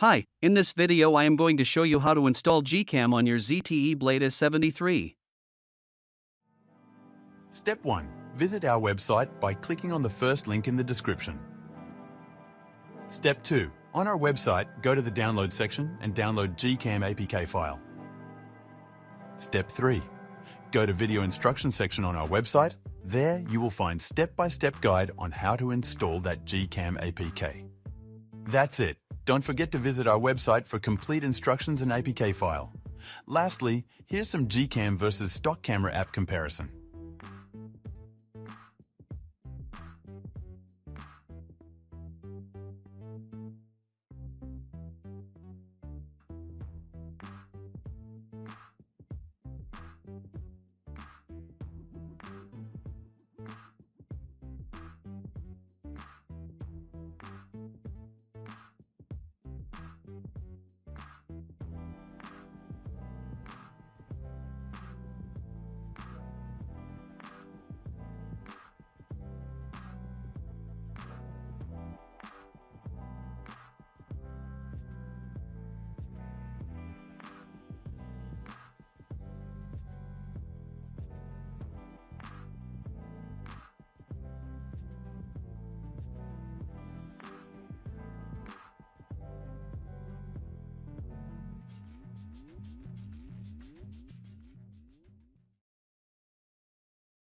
Hi, in this video I am going to show you how to install GCam on your ZTE Blade A73. Step 1. Visit our website by clicking on the first link in the description. Step 2. On our website, go to the download section and download GCam APK file. Step 3. Go to video instruction section on our website. There you will find step-by-step guide on how to install that GCam APK. That's it. Don't forget to visit our website for complete instructions and APK file. Lastly, here's some GCam versus stock camera app comparison.